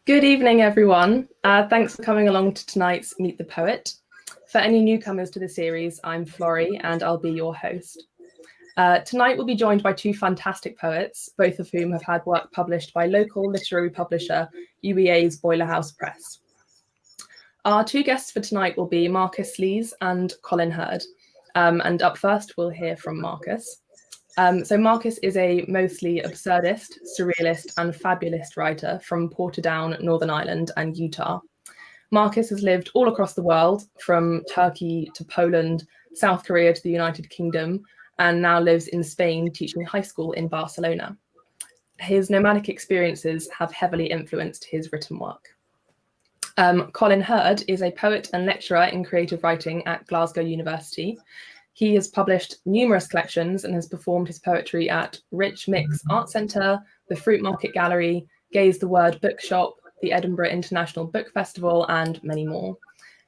Good evening, everyone. Thanks for coming along to tonight's Meet the Poet. For any newcomers to the series, I'm Florrie and I'll be your host. Tonight we'll be joined by two fantastic poets, both of whom have had work published by local literary publisher UBA's Boiler House Press. Our two guests for tonight will be Marcus Lees and Colin Hurd. And up first, we'll hear from Marcus. So Marcus is a mostly absurdist, surrealist, and fabulist writer from Portadown, Northern Ireland, and Utah. Marcus has lived all across the world, from Turkey to Poland, South Korea to the United Kingdom, and now lives in Spain teaching high school in Barcelona. His nomadic experiences have heavily influenced his written work. Colin Hurd is a poet and lecturer in creative writing at Glasgow University. He has published numerous collections and has performed his poetry at Rich Mix Art Centre, the Fruit Market Gallery, Gaze the Word Bookshop, the Edinburgh International Book Festival, and many more.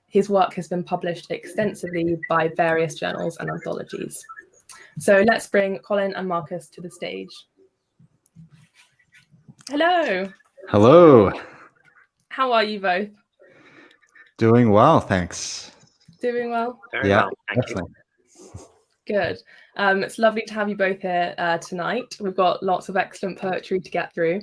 His work has been published extensively by various journals and anthologies. So let's bring Colin and Marcus to the stage. Hello. Hello. How are you both? Doing well, thanks. Doing well? Very well, thank you. Good. It's lovely to have you both here tonight. We've got lots of excellent poetry to get through.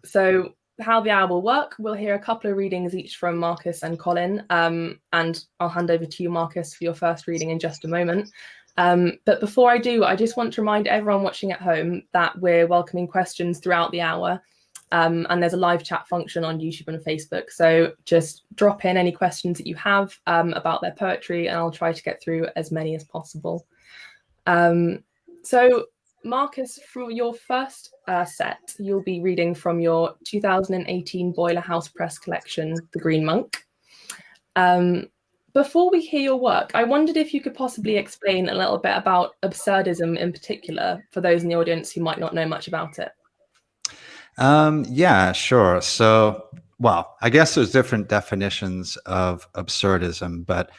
So how the hour will work, we'll hear a couple of readings each from Marcus and Colin, and I'll hand over to you, Marcus, for your first reading in just a moment. But before I do, I just want to remind everyone watching at home that we're welcoming questions throughout the hour. And there's a live chat function on YouTube and Facebook. So just drop in any questions that you have about their poetry, and I'll try to get through as many as possible. So Marcus, for your first set, you'll be reading from your 2018 Boiler House Press collection, The Green Monk. Before we hear your work, I wondered if you could possibly explain a little bit about absurdism in particular, for those in the audience who might not know much about it. Yeah, sure. So, well, I guess there's different definitions of absurdism, but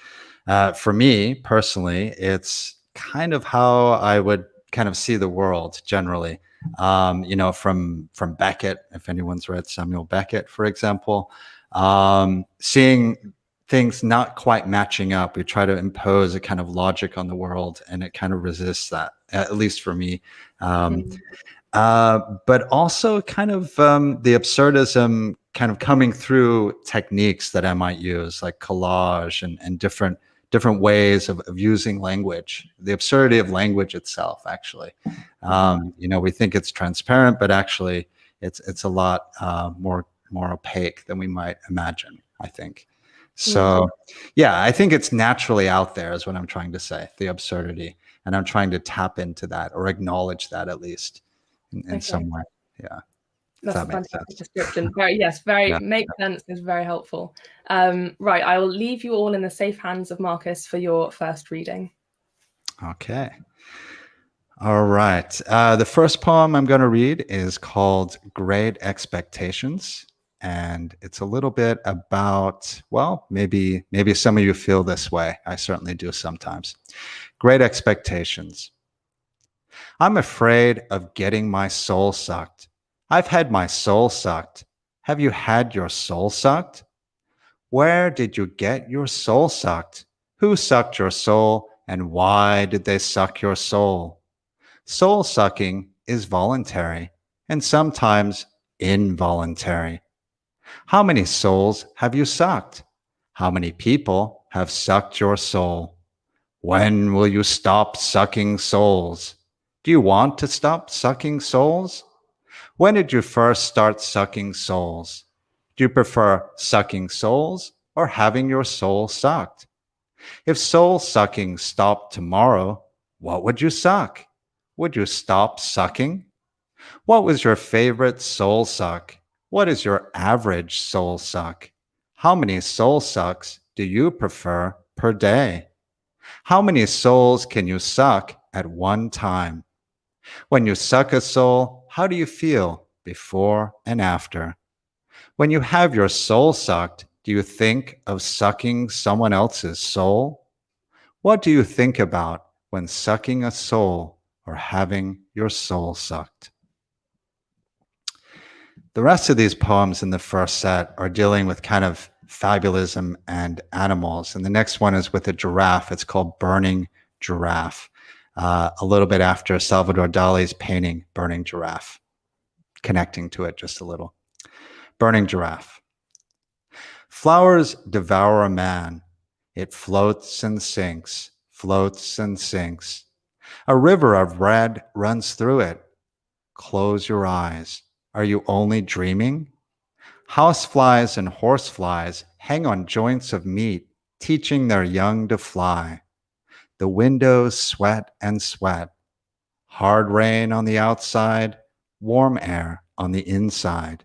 for me personally, it's kind of how I would kind of see the world generally. From Beckett, if anyone's read Samuel Beckett, for example, seeing things not quite matching up, we try to impose a kind of logic on the world, and it kind of resists that, at least for me. But also kind of the absurdism kind of coming through techniques that I might use, like collage and different ways of using language, the absurdity of language itself, actually. We think it's transparent, but actually it's a lot more opaque than we might imagine, I think. So, yeah, I think it's naturally out there is what I'm trying to say, the absurdity. And I'm trying to tap into that or acknowledge that at least. In some way, yeah. That's a fantastic description. Makes sense. Is very helpful. Right, I will leave you all in the safe hands of Marcus for your first reading. Okay. All right. The first poem I'm going to read is called Great Expectations, and it's a little bit about, well, maybe some of you feel this way. I certainly do sometimes. Great Expectations. I'm afraid of getting my soul sucked. I've had my soul sucked. Have you had your soul sucked? Where did you get your soul sucked? Who sucked your soul, and why did they suck your soul? Soul sucking is voluntary and sometimes involuntary. How many souls have you sucked? How many people have sucked your soul? When will you stop sucking souls? Do you want to stop sucking souls? When did you first start sucking souls? Do you prefer sucking souls or having your soul sucked? If soul sucking stopped tomorrow, what would you suck? Would you stop sucking? What was your favorite soul suck? What is your average soul suck? How many soul sucks do you prefer per day? How many souls can you suck at one time? When you suck a soul, how do you feel before and after? When you have your soul sucked, do you think of sucking someone else's soul? What do you think about when sucking a soul or having your soul sucked? The rest of these poems in the first set are dealing with kind of fabulism and animals. And the next one is with a giraffe. It's called Burning Giraffe, a little bit after Salvador Dali's painting, Burning Giraffe, connecting to it just a little. Burning Giraffe. Flowers devour a man. It floats and sinks, floats and sinks. A river of red runs through it. Close your eyes. Are you only dreaming? Houseflies and horseflies hang on joints of meat, teaching their young to fly. The windows sweat and sweat. Hard rain on the outside, warm air on the inside.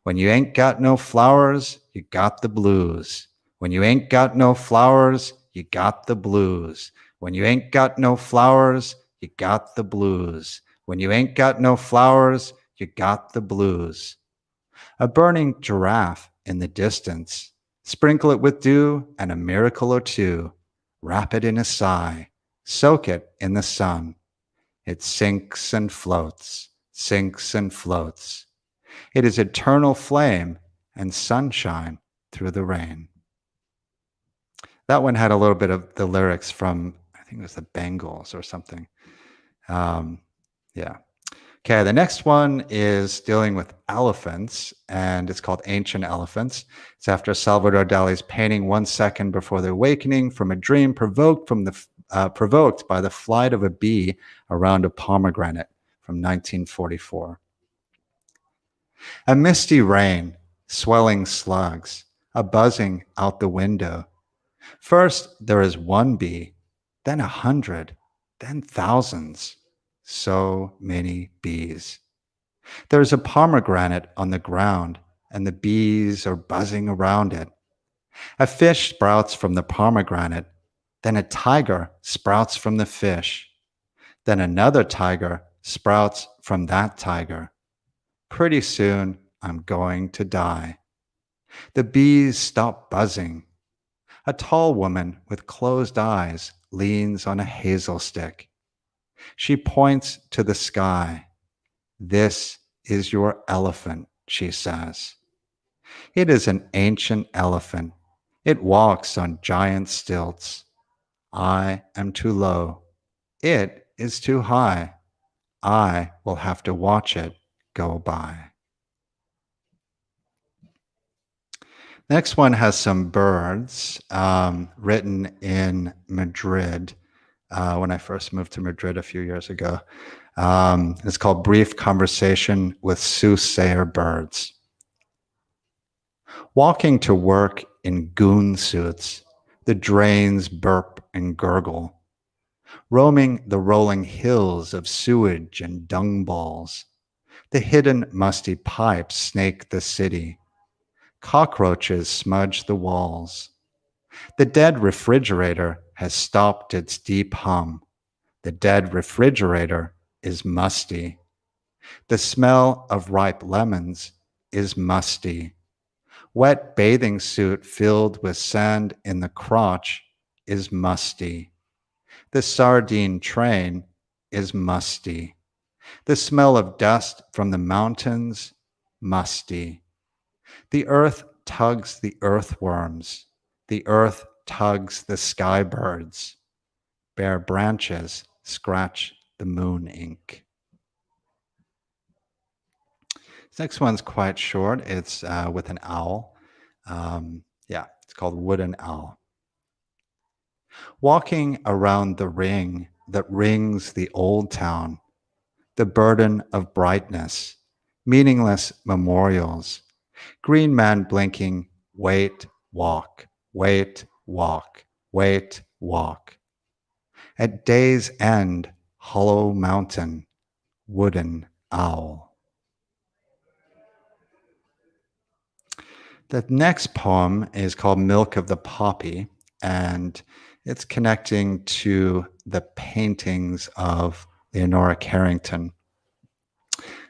When you ain't got no flowers, you got the blues. When you ain't got no flowers, you got the blues. When you ain't got no flowers, you got the blues. When you ain't got no flowers, you got the blues. A burning giraffe in the distance. Sprinkle it with dew and a miracle or two. Wrap it in a sigh. Soak it in the sun. It sinks and floats, sinks and floats. It is eternal flame and sunshine through the rain. That one had a little bit of the lyrics from, I think it was the Bengals or something. Yeah. Okay, the next one is dealing with elephants, and it's called Ancient Elephants. It's after Salvador Dali's painting 1 second before the awakening from a dream provoked by the flight of a bee around a pomegranate from 1944. A misty rain, swelling slugs, a buzzing out the window. First there is one bee, then 100, then thousands. So many bees. There's a pomegranate on the ground, and the bees are buzzing around it. A fish sprouts from the pomegranate, then a tiger sprouts from the fish. Then another tiger sprouts from that tiger. Pretty soon, I'm going to die. The bees stop buzzing. A tall woman with closed eyes leans on a hazel stick. She points to the sky. This is your elephant, she says. It is an ancient elephant. It walks on giant stilts. I am too low. It is too high. I will have to watch it go by. Next one has some birds written in Madrid. When I first moved to Madrid a few years ago. It's called Brief Conversation with Soothsayer Birds. Walking to work in goon suits, the drains burp and gurgle. Roaming the rolling hills of sewage and dung balls. The hidden musty pipes snake the city. Cockroaches smudge the walls. The dead refrigerator has stopped its deep hum. The dead refrigerator is musty. The smell of ripe lemons is musty. Wet bathing suit filled with sand in the crotch is musty. The sardine train is musty. The smell of dust from the mountains, musty. The earth tugs the earthworms. The earth tugs the sky birds. Bare branches scratch the moon ink. This next one's quite short. It's with an owl. It's called Wooden Owl. Walking around the ring that rings the old town, the burden of brightness, meaningless memorials, green man blinking, wait, walk. Wait, walk, wait, walk. At day's end, hollow mountain, wooden owl. The next poem is called Milk of the Poppy, and it's connecting to the paintings of Leonora Carrington.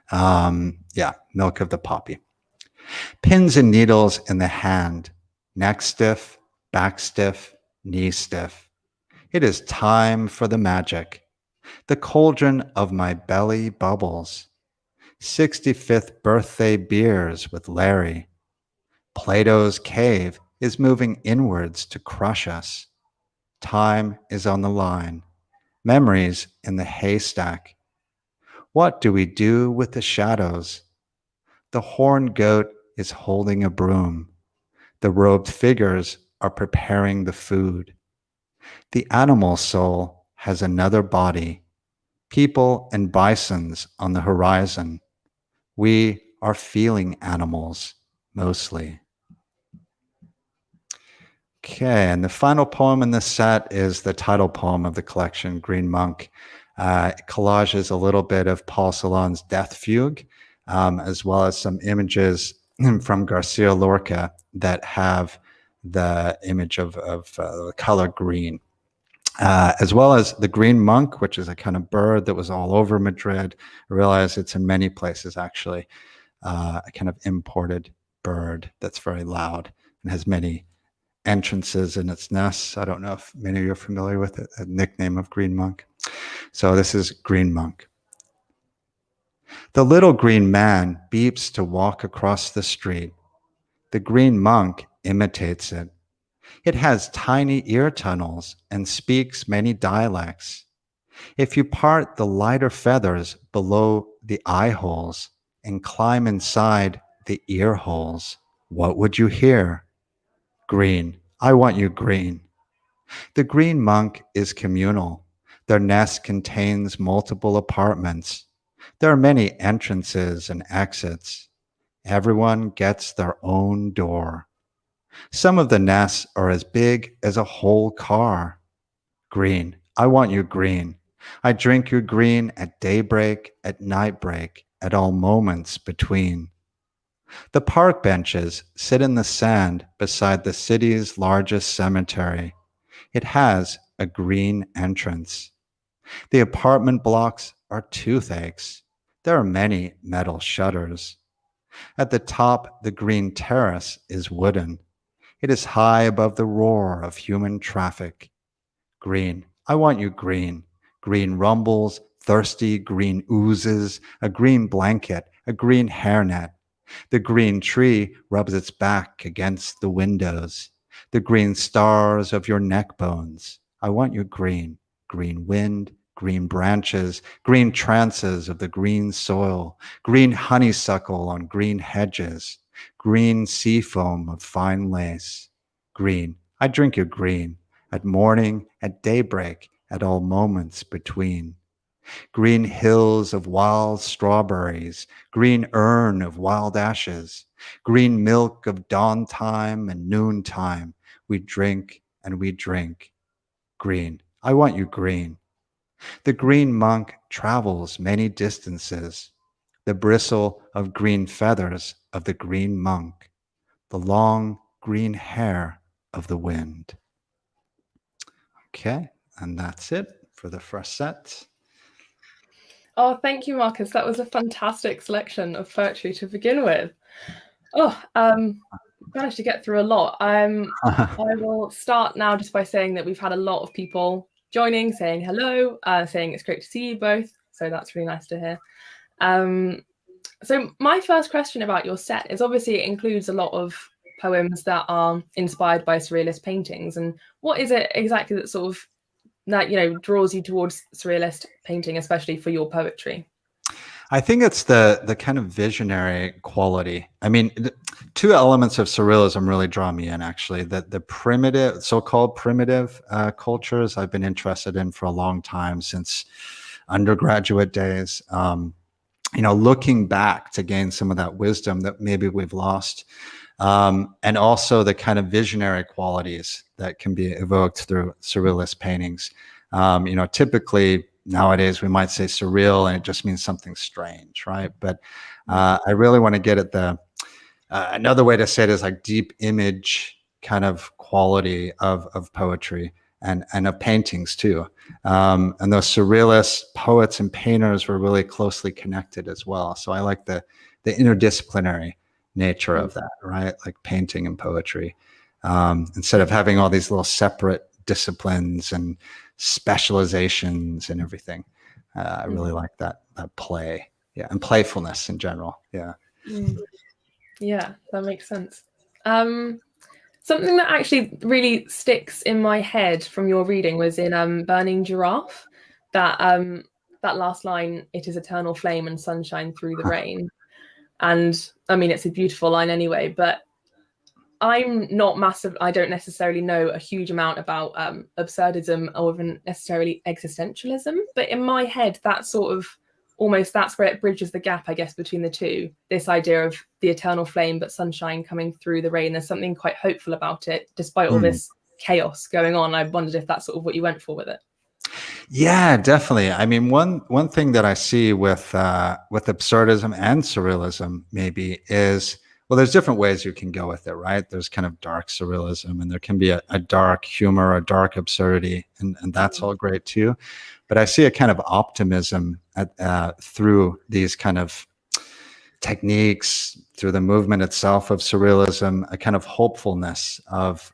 Milk of the Poppy. Pins and needles in the hand, neck stiff, back stiff, knee stiff. It is time for the magic. The cauldron of my belly bubbles. 65th birthday beers with Larry. Plato's cave is moving inwards to crush us. Time is on the line. Memories in the haystack. What do we do with the shadows? The horned goat is holding a broom. The robed figures are preparing the food. The animal soul has another body. People and bisons on the horizon. We are feeling animals, mostly. Okay, and the final poem in this set is the title poem of the collection, Green Monk. It collages a little bit of Paul Celan's Death Fugue, as well as some images from Garcia Lorca that have the image of the color green. As well as the green monk, which is a kind of bird that was all over Madrid. I realize it's in many places, actually. A kind of imported bird that's very loud and has many entrances in its nests. I don't know if many of you are familiar with it, a nickname of green monk. So this is green monk. The little green man beeps to walk across the street. The green monk imitates it. It has tiny ear tunnels and speaks many dialects. If you part the lighter feathers below the eye holes and climb inside the ear holes, what would you hear? Green. I want you green. The green monk is communal. Their nest contains multiple apartments. There are many entrances and exits. Everyone gets their own door. Some of the nests are as big as a whole car. Green. I want you green. I drink you green at daybreak, at nightbreak, at all moments between. The park benches sit in the sand beside the city's largest cemetery. It has a green entrance. The apartment blocks are toothaches. There are many metal shutters. At the top, the green terrace is wooden. It is high above the roar of human traffic. Green. I want you green. Green rumbles, thirsty green oozes, a green blanket, a green hairnet. The green tree rubs its back against the windows. The green stars of your neck bones. I want you green. Green wind, green branches, green trances of the green soil, green honeysuckle on green hedges, green sea foam of fine lace. Green. I drink you green. At morning, at daybreak, at all moments between. Green hills of wild strawberries, green urn of wild ashes, green milk of dawn time and noon time. We drink and we drink. Green. I want you green. The green monk travels many distances. The bristle of green feathers of the green monk. The long green hair of the wind. Okay, and that's it for the first set. Oh, thank you, Marcus. That was a fantastic selection of poetry to begin with. Oh, managed to get through a lot. I will start now just by saying that we've had a lot of people joining, saying hello, saying it's great to see you both. So that's really nice to hear. So my first question about your set is, obviously it includes a lot of poems that are inspired by surrealist paintings. And what is it exactly that sort of draws you towards surrealist painting, especially for your poetry? I think it's the kind of visionary quality. I mean, two elements of surrealism really draw me in, actually. The primitive, so-called primitive cultures I've been interested in for a long time, since undergraduate days. Looking back to gain some of that wisdom that maybe we've lost. And also the kind of visionary qualities that can be evoked through surrealist paintings. Typically nowadays we might say surreal and it just means something strange, right? But I really want to get at another way to say it is like deep image kind of quality of poetry and of paintings too. And those surrealist poets and painters were really closely connected as well. So I like the interdisciplinary nature of that, right? Like painting and poetry, instead of having all these little separate disciplines and specializations and everything. I really like that play Yeah, and playfulness in general. Yeah. Yeah, that makes sense. Something that actually really sticks in my head from your reading was in Burning Giraffe, that that last line, "It is eternal flame and sunshine through the rain." And I mean, it's a beautiful line anyway, but I'm not massive. I don't necessarily know a huge amount about absurdism or even necessarily existentialism. But in my head, that's sort of almost that's where it bridges the gap, I guess, between the two. This idea of the eternal flame, but sunshine coming through the rain. There's something quite hopeful about it, despite all this chaos going on. I wondered if that's sort of what you went for with it. Yeah, definitely. I mean, one thing that I see with absurdism and surrealism maybe is, well, there's different ways you can go with it, right? There's kind of dark surrealism, and there can be a dark humor, a dark absurdity, and that's all great too. But I see a kind of optimism through these kind of techniques, through the movement itself of surrealism, a kind of hopefulness of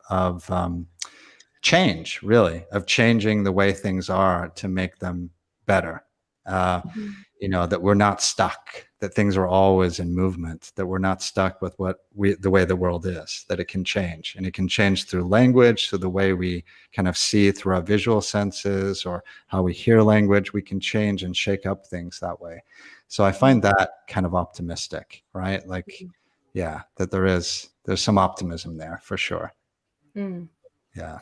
change, really, of changing the way things are to make them better. That we're not stuck, that things are always in movement, that we're not stuck with the way the world is, that it can change, and it can change through language, through the way we kind of see through our visual senses or how we hear language. We can change and shake up things that way. So I find that kind of optimistic, right? Like, yeah, that there's some optimism there for sure. Yeah.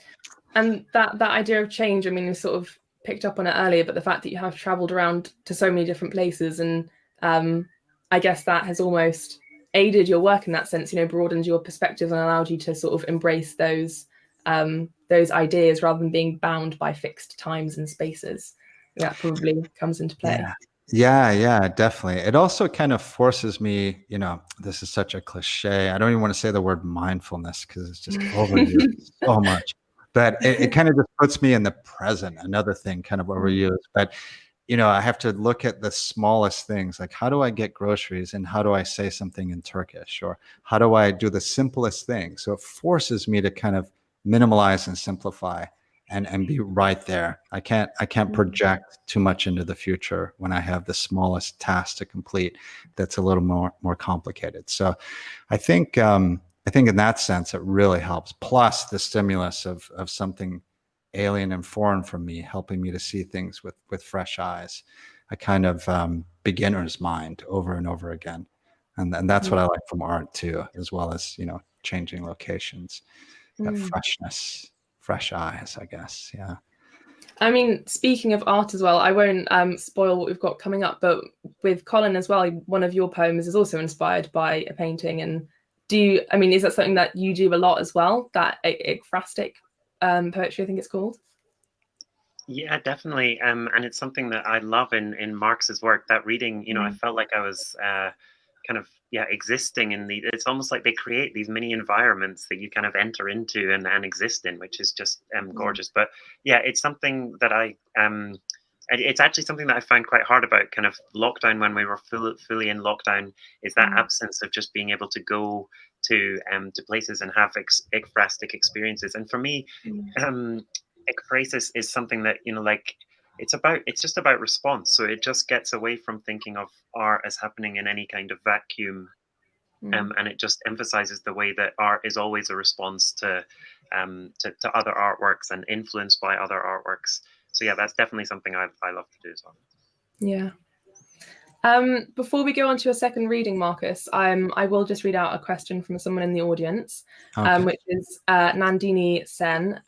And that idea of change, I mean, you sort of picked up on it earlier, but the fact that you have traveled around to so many different places, and I guess that has almost aided your work in that sense, broadened your perspective and allowed you to sort of embrace those ideas rather than being bound by fixed times and spaces. That probably comes into play. Yeah, definitely. It also kind of forces me, this is such a cliche. I don't even want to say the word mindfulness because it's just overused so much. But it kind of just puts me in the present. Another thing kind of overused. But, I have to look at the smallest things, like how do I get groceries and how do I say something in Turkish, or how do I do the simplest thing? So it forces me to kind of minimalize and simplify and be right there. I can't project too much into the future when I have the smallest task to complete that's a little more complicated. So I think in that sense, it really helps. Plus the stimulus of something alien and foreign from me, helping me to see things with fresh eyes, a kind of beginner's mind over and over again. And that's what I like from art too, as well as, changing locations, that freshness, fresh eyes, I guess. Yeah. I mean, speaking of art as well, I won't spoil what we've got coming up, but with Colin as well, one of your poems is also inspired by a painting. And is that something that you do a lot as well? That ekphrastic poetry, I think it's called? Yeah, definitely. And it's something that I love in Marx's work, that reading, I felt like I was kind of existing in it's almost like they create these mini environments that you kind of enter into and exist in, which is just gorgeous. But yeah, it's something that it's actually something that I found quite hard about kind of lockdown, when we were fully in lockdown, is that absence of just being able to go to places and have ekphrastic experiences. And for me, ekphrasis is something that, it's just about response. So it just gets away from thinking of art as happening in any kind of vacuum. And it just emphasizes the way that art is always a response to other artworks and influenced by other artworks. So yeah, that's definitely something I love to do as well. Yeah. Before we go on to a second reading, Marcus, I will just read out a question from someone in the audience, which is Nandini Sen.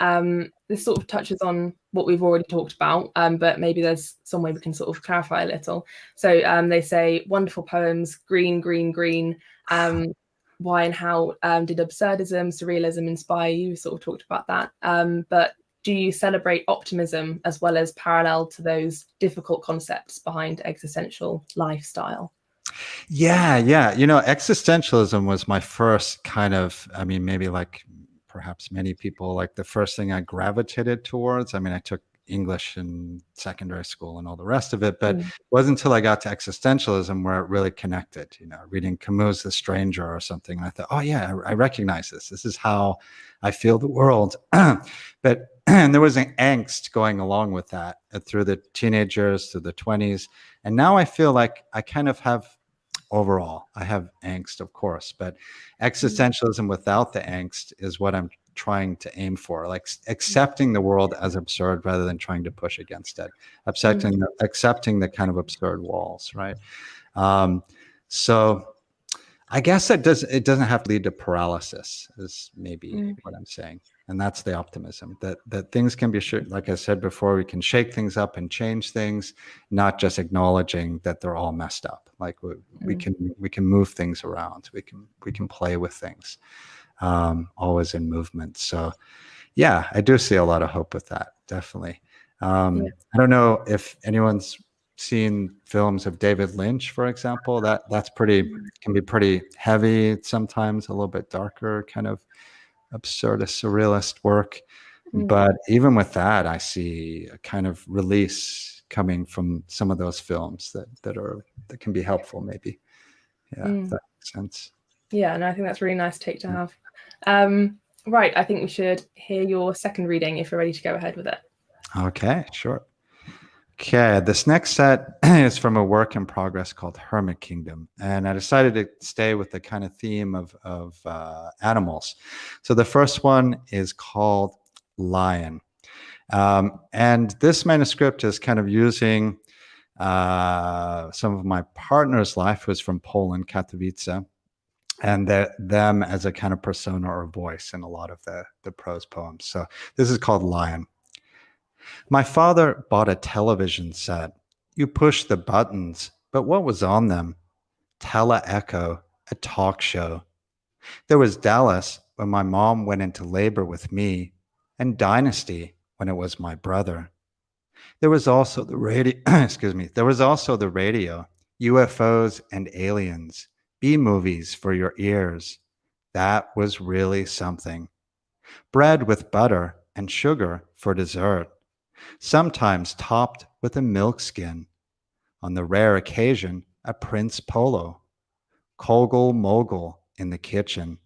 This sort of touches on what we've already talked about, but maybe there's some way we can sort of clarify a little. So they say, wonderful poems, green, green, green. Why and how did absurdism, surrealism inspire you? We sort of talked about that. But do you celebrate optimism as well as parallel to those difficult concepts behind existential lifestyle? Yeah. Existentialism was my first kind of, maybe like perhaps many people, like the first thing I gravitated towards. I took English in secondary school and all the rest of it. But it wasn't until I got to existentialism where it really connected, reading Camus' The Stranger or something. And I thought, oh yeah, I recognize this. This is how I feel the world. But and there was an angst going along with that through the teenage years, through the 20s. And now I feel like I kind of have, overall, I have angst, of course, but existentialism without the angst is what I'm trying to aim for, like accepting the world as absurd rather than trying to push against it, accepting the kind of absurd walls, right? So I guess it doesn't have to lead to paralysis, is maybe what I'm saying. And that's the optimism, that things can be, like I said before, we can shake things up and change things, not just acknowledging that they're all messed up. Like we can move things around, we can play with things, always in movement. So yeah, I do see a lot of hope with that, definitely. I don't know if anyone's seen films of David Lynch, for example. That's can be pretty heavy, sometimes a little bit darker, kind of absurdist, surrealist work. But even with that, I see a kind of release coming from some of those films that can be helpful, maybe. Yeah, if that makes sense. Yeah, and I think that's a really nice take to have. Right, I think we should hear your second reading if you're ready to go ahead with it. Okay, sure. Okay, this next set is from a work in progress called Hermit Kingdom. And I decided to stay with the kind of theme of animals. So the first one is called Lion. And this manuscript is kind of using some of my partner's life, who's from Poland, Katowice, and them as a kind of persona or voice in a lot of the prose poems. So this is called Lion. My father bought a television set. You pushed the buttons, but what was on them? Tele-Echo, a talk show. There was Dallas when my mom went into labor with me, and Dynasty when it was my brother. There was also the radio, there was also the radio, UFOs and aliens, B-movies for your ears. That was really something. Bread with butter and sugar for dessert. Sometimes topped with a milk skin. On the rare occasion, a Prince Polo. Kogel Mogul in the kitchen.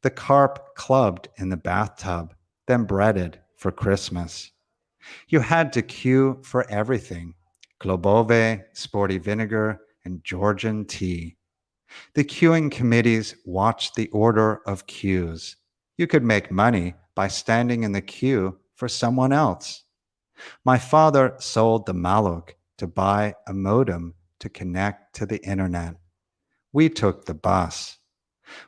The carp clubbed in the bathtub, then breaded for Christmas. You had to queue for everything. Globove, sporty vinegar, and Georgian tea. The queuing committees watched the order of queues. You could make money by standing in the queue for someone else. My father sold the Maluk to buy a modem to connect to the internet. We took the bus.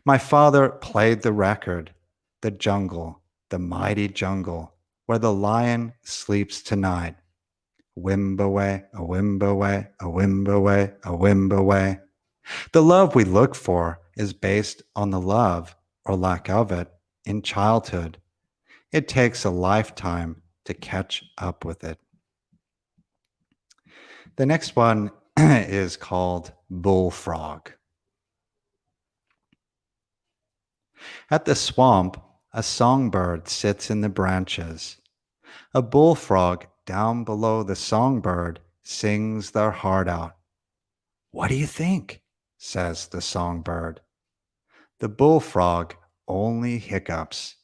My father played the record, The Jungle, the mighty jungle, where the lion sleeps tonight. Wimbowe, a wimbowe, a wimbowe, a wimbowe. The love we look for is based on the love, or lack of it, in childhood. It takes a lifetime to catch up with it. The next one is called Bullfrog. At the swamp, a songbird sits in the branches. A bullfrog down below the songbird sings their heart out. What do you think? Says the songbird. The bullfrog only hiccups.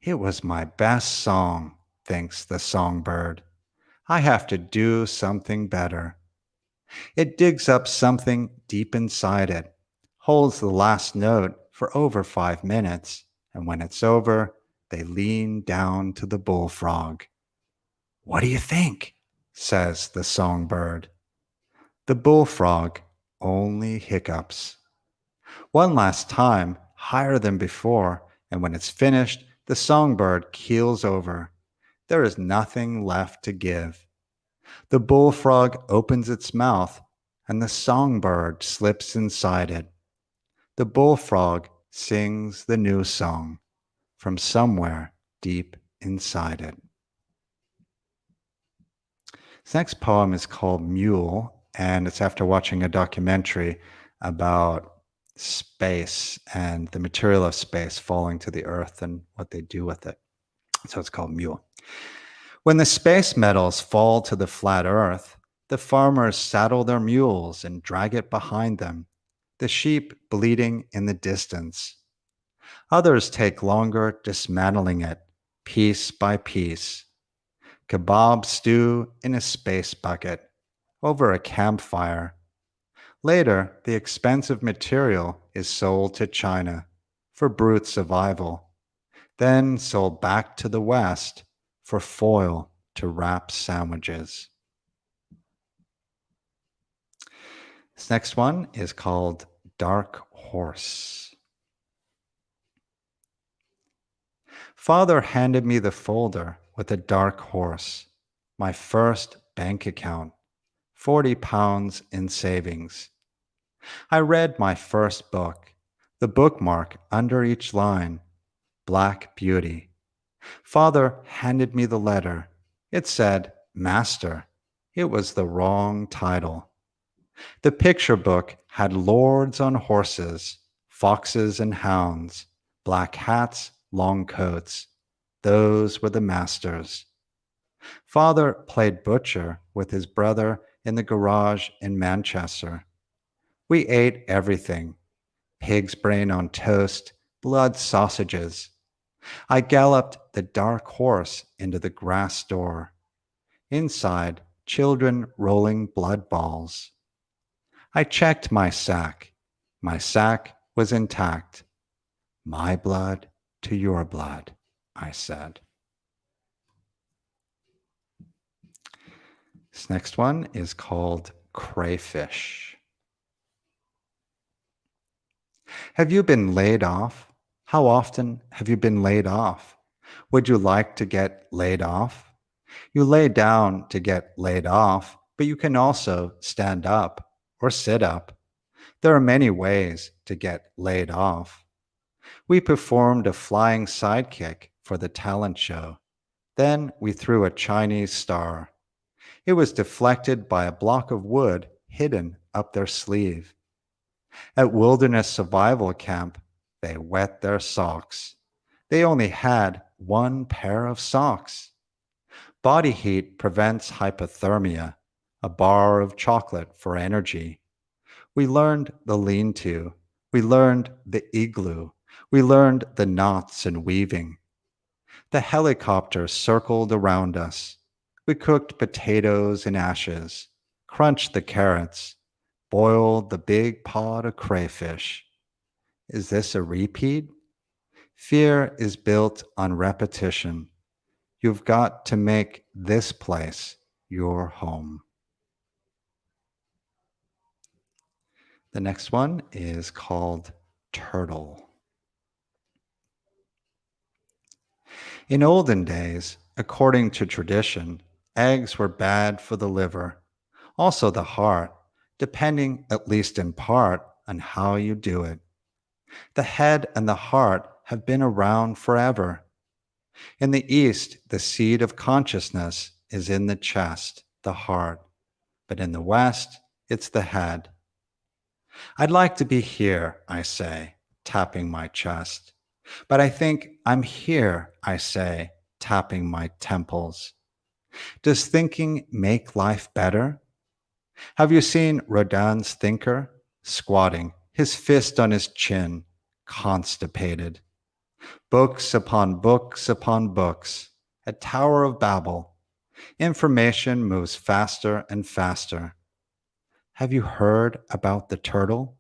It was my best song, thinks the songbird. I have to do something better. It digs up something deep inside it, holds the last note for over 5 minutes, and when it's over, they lean down to the bullfrog. What do you think? Says the songbird. The bullfrog only hiccups. One last time, higher than before, and when it's finished, the songbird keels over. There is nothing left to give. The bullfrog opens its mouth, and the songbird slips inside it. The bullfrog sings the new song from somewhere deep inside it. This next poem is called Mule, and it's after watching a documentary about space and the material of space falling to the earth and what they do with it. So it's called Mule. When the space metals fall to the flat Earth, the farmers saddle their mules and drag it behind them, the sheep bleating in the distance. Others take longer dismantling it, piece by piece. Kebab stew in a space bucket, over a campfire. Later, the expensive material is sold to China for brute survival, then sold back to the West for foil to wrap sandwiches. This next one is called Dark Horse. Father handed me the folder with a dark horse, my first bank account, 40 pounds in savings. I read my first book, the bookmark under each line, Black Beauty. Father handed me the letter. It said, Master. It was the wrong title. The picture book had lords on horses, foxes and hounds, black hats, long coats. Those were the masters. Father played butcher with his brother in the garage in Manchester. We ate everything. Pig's brain on toast, blood sausages. I galloped the dark horse into the grass door. Inside, children rolling blood balls. I checked my sack. My sack was intact. My blood to your blood, I said. This next one is called Crayfish. Have you been laid off? How often have you been laid off? Would you like to get laid off? You lay down to get laid off, but you can also stand up or sit up. There are many ways to get laid off. We performed a flying sidekick for the talent show. Then we threw a Chinese star. It was deflected by a block of wood hidden up their sleeve. At Wilderness Survival Camp, they wet their socks. They only had one pair of socks. Body heat prevents hypothermia, a bar of chocolate for energy. We learned the lean-to. We learned the igloo. We learned the knots and weaving. The helicopter circled around us. We cooked potatoes in ashes, crunched the carrots, boiled the big pot of crayfish. Is this a repeat? Fear is built on repetition. You've got to make this place your home. The next one is called Turtle. In olden days, according to tradition, eggs were bad for the liver, also the heart, depending, at least in part, on how you do it. The head and the heart have been around forever. In the East, the seat of consciousness is in the chest, the heart, but in the West, it's the head. I'd like to be here, I say, tapping my chest. But I think I'm here, I say, tapping my temples. Does thinking make life better? Have you seen Rodin's thinker, squatting, his fist on his chin, constipated? Books upon books upon books, a Tower of Babel. Information moves faster and faster. Have you heard about the turtle?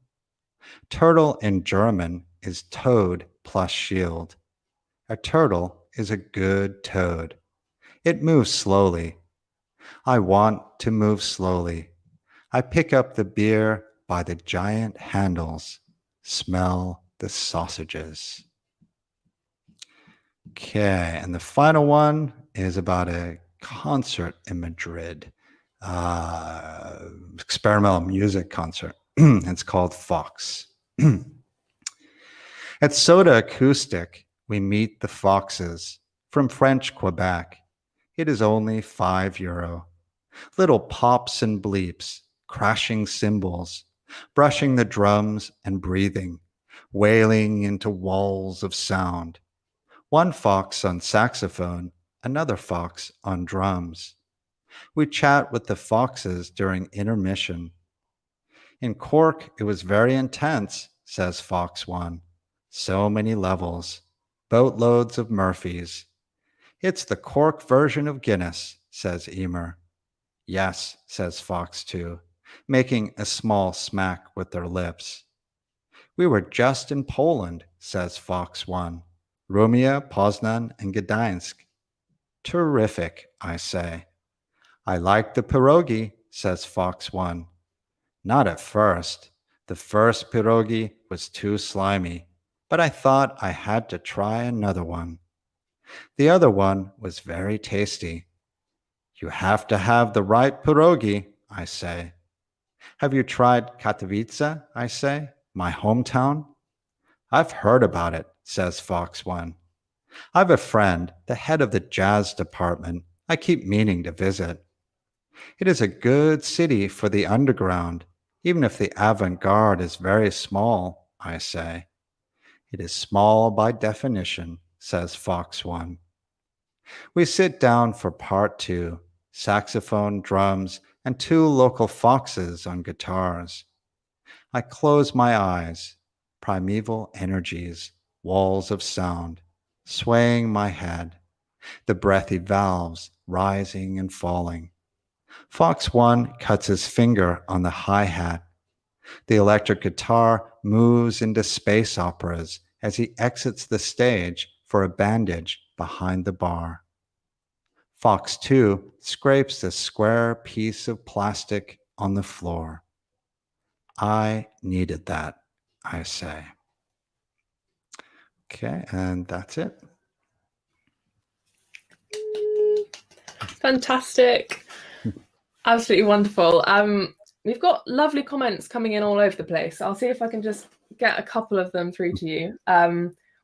Turtle in German is toad plus shield. A turtle is a good toad. It moves slowly. I want to move slowly. I pick up the beer by the giant handles, smell the sausages. Okay, and the final one is about a concert in Madrid, experimental music concert. It's called Fox. At Soda Acoustic, we meet the Foxes from French Quebec. It is only €5. Little pops and bleeps, crashing cymbals, brushing the drums and breathing, wailing into walls of sound. One fox on saxophone, another fox on drums. We chat with the foxes during intermission. In Cork, it was very intense, says Fox 1. So many levels, boatloads of Murphys. It's the Cork version of Guinness, says Emer. Yes, says Fox 2, making a small smack with their lips. We were just in Poland, says Fox 1. Rumia, Poznan, and Gdańsk. Terrific, I say. I like the pierogi, says Fox 1. Not at first. The first pierogi was too slimy, but I thought I had to try another one. The other one was very tasty. You have to have the right pierogi, I say. Have you tried Katowice, I say, my hometown? I've heard about it, says Fox 1. I've a friend, the head of the jazz department, I keep meaning to visit. It is a good city for the underground, even if the avant-garde is very small, I say. It is small by definition, says Fox 1. We sit down for part 2, saxophone, drums, and 2 local foxes on guitars. I close my eyes, primeval energies, walls of sound, swaying my head, the breathy valves rising and falling. Fox 1 cuts his finger on the hi-hat. The electric guitar moves into space operas as he exits the stage for a bandage behind the bar. Fox 2 scrapes a square piece of plastic on the floor. I needed that, I say. Okay, and that's it. Fantastic. Absolutely wonderful. We've got lovely comments coming in all over the place. I'll see if I can just get a couple of them through to you.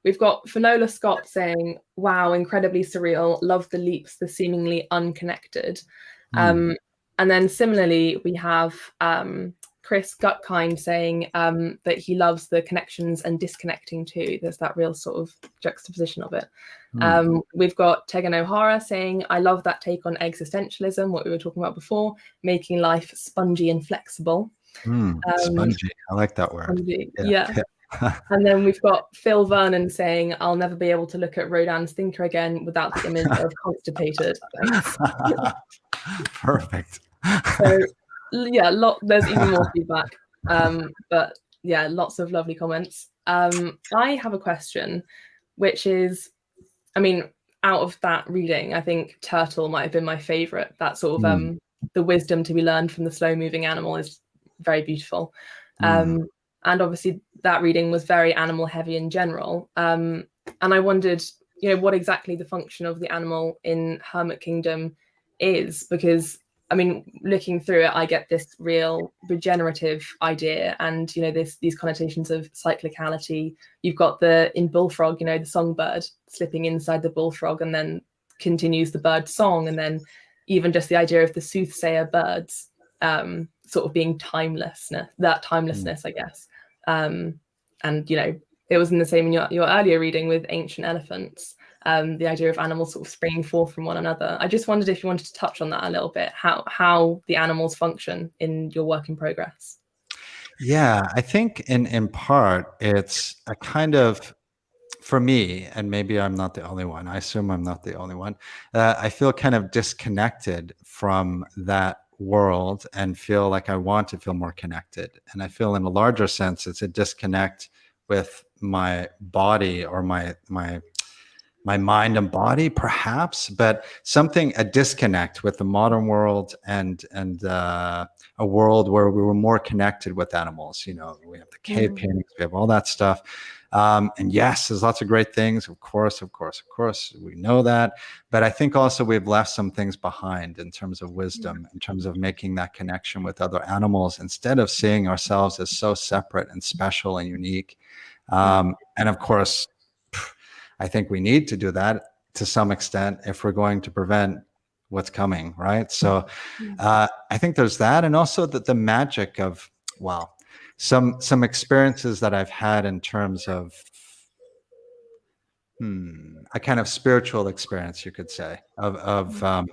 We've got Finola Scott saying, wow, incredibly surreal. Love the leaps, the seemingly unconnected. And then similarly, we have Chris Gutkind saying that he loves the connections and disconnecting too. There's that real sort of juxtaposition of it. We've got Tegan O'Hara saying, I love that take on existentialism, what we were talking about before, making life spongy and flexible. Spongy, I like that word. Spongy. Yeah. And then we've got Phil Vernon saying, I'll never be able to look at Rodin's Thinker again without the image of constipated. Thanks. Perfect. So yeah, there's even more feedback. But yeah, lots of lovely comments. I have a question, which is, I mean, out of that reading, I think Turtle might have been my favorite. That sort of the wisdom to be learned from the slow moving animal is very beautiful. And obviously that reading was very animal heavy in general. And I wondered, what exactly the function of the animal in Hermit Kingdom is, because I mean, looking through it, I get this real regenerative idea and, these connotations of cyclicality. You've got in Bullfrog, the songbird slipping inside the bullfrog and then continues the bird song. And then even just the idea of the soothsayer birds sort of being timelessness, I guess. And, it was in the same in your earlier reading with Ancient Elephants. The idea of animals sort of springing forth from one another. I just wondered if you wanted to touch on that a little bit, how the animals function in your work in progress. Yeah, I think in part it's a kind of, for me, and maybe I'm not the only one, I assume I'm not the only one, I feel kind of disconnected from that world and feel like I want to feel more connected. And I feel in a larger sense, it's a disconnect with my body or my mind and body, perhaps, but a disconnect with the modern world and a world where we were more connected with animals. We have the cave paintings, we have all that stuff. And yes, there's lots of great things. Of course, we know that. But I think also we've left some things behind in terms of wisdom, in terms of making that connection with other animals, instead of seeing ourselves as so separate and special and unique. And of course, I think we need to do that to some extent if we're going to prevent what's coming, right? So I think there's that. And also the magic of, some experiences that I've had in terms of A kind of spiritual experience, you could say, of